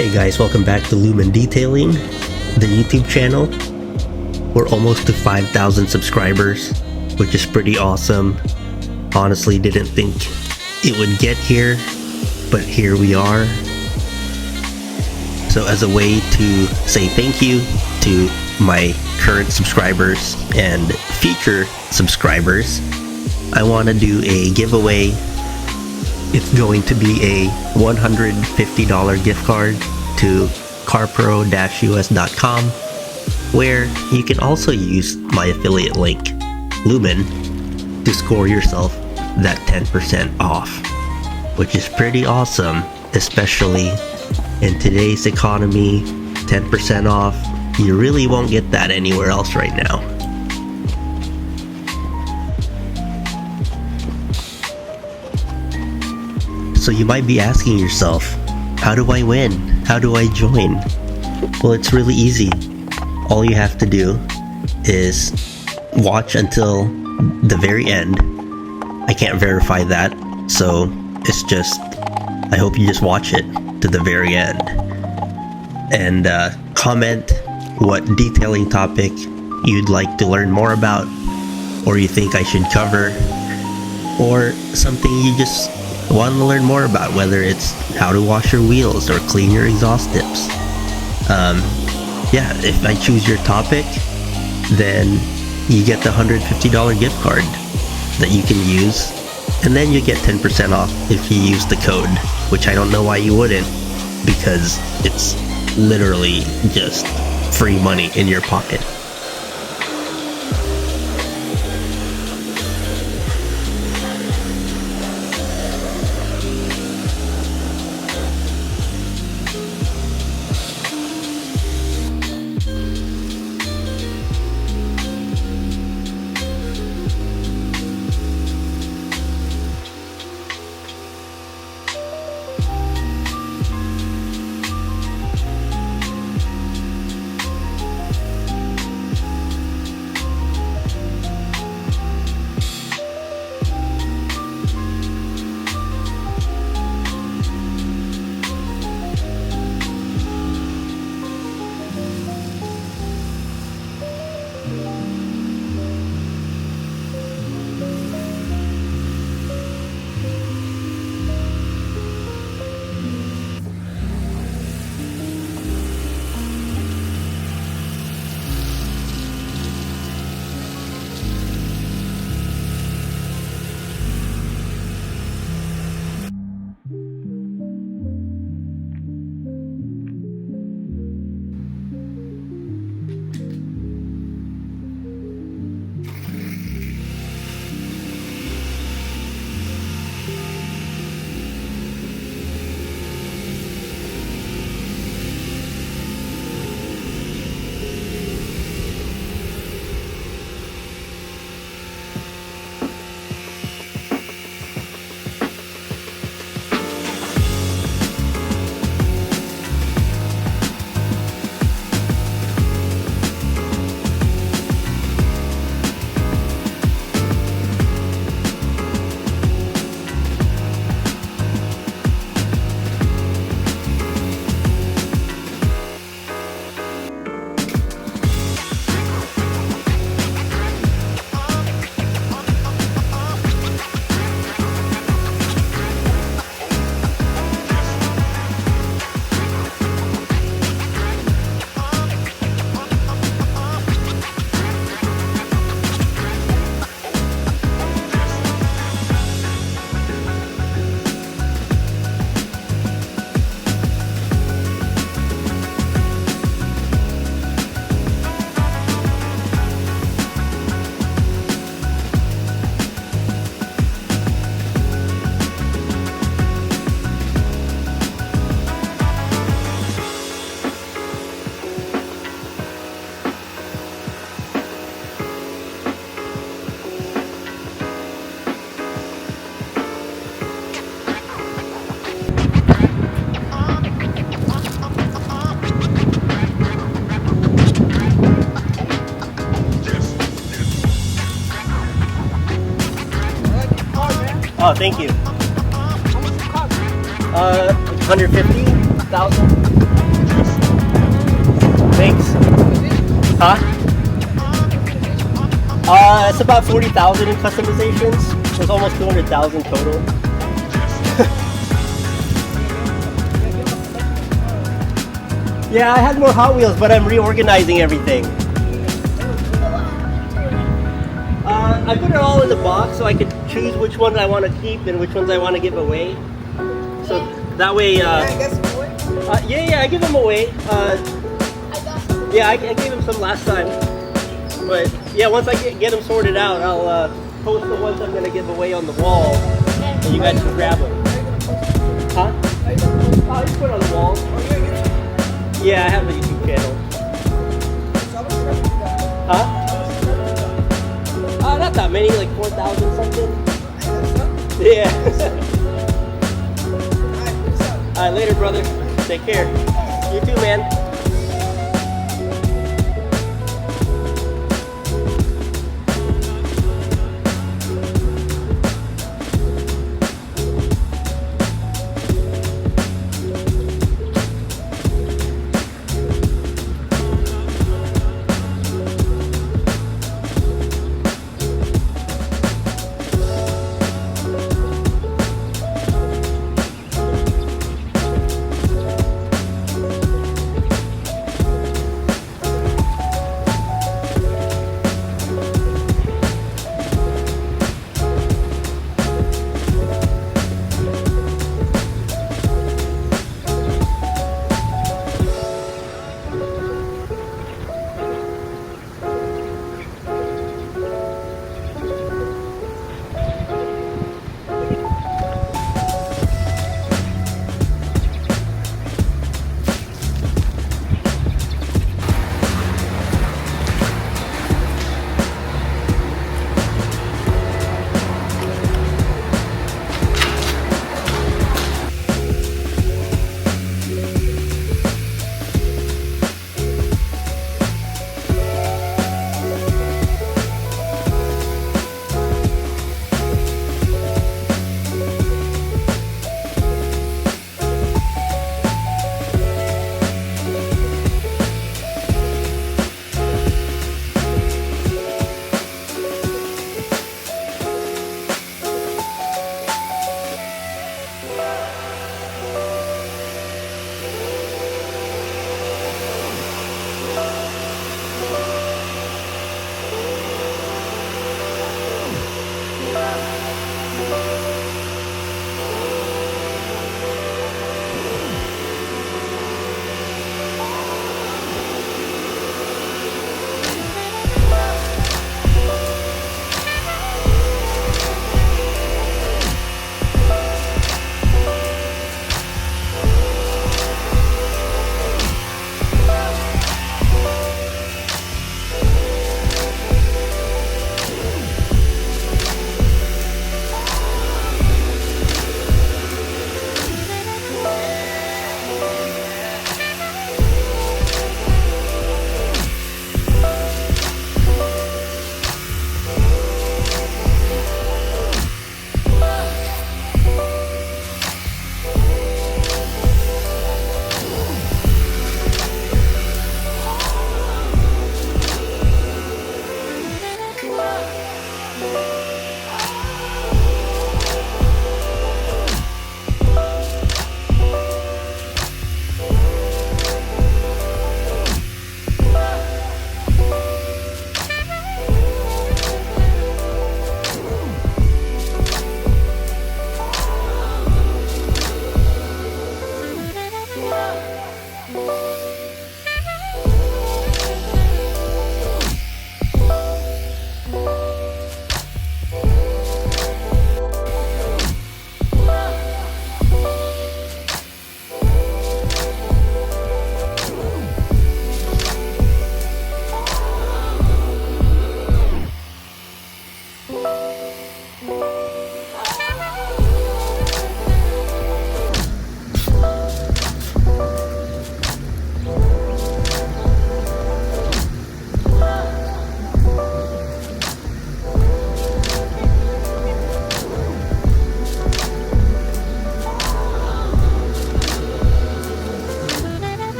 Hey guys, welcome back to Lumen Detailing, the YouTube channel. We're almost to 5,000 subscribers, which is pretty awesome. Honestly, didn't think it would get here, but here we are. So as a way to say thank you to my current subscribers and future subscribers, I want to do a giveaway. It's going to be a $150 gift card to carpro-us.com, where you can also use my affiliate link, Lumen, to score yourself that 10% off, which is pretty awesome, especially in today's economy. 10% off, you really won't get that anywhere else right now. So you might be asking yourself, how do I win? How do I join? Well, it's really easy. All you have to do is watch until the very end. I can't verify that, so it's just, I hope you just watch it to the very end. And comment what detailing topic you'd like to learn more about, or you think I should cover, or something you just want to learn more about, whether it's how to wash your wheels or clean your exhaust tips. Yeah, if I choose your topic, then you get the $150 gift card that you can use, and then you get 10% off if you use the code, which I don't know why you wouldn't, because it's literally just free money in your pocket. Oh, thank you. 150,000. Thanks. Huh? It's about 40,000 in customizations. It's almost 200,000 total. Yeah, I had more Hot Wheels, but I'm reorganizing everything. I put it all in the box so I could choose which ones I want to keep and which ones I want to give away. So that way, yeah, I give them away. Yeah, I gave him some last time. But yeah, once I get them sorted out, I'll post the ones I'm going to give away on the wall, and you guys can grab them. Huh? Oh, just put it on the wall. Yeah, I have a YouTube channel. Huh? Not that many, like 4,000 something. Yeah. Alright, later, brother. Take care. You too, man.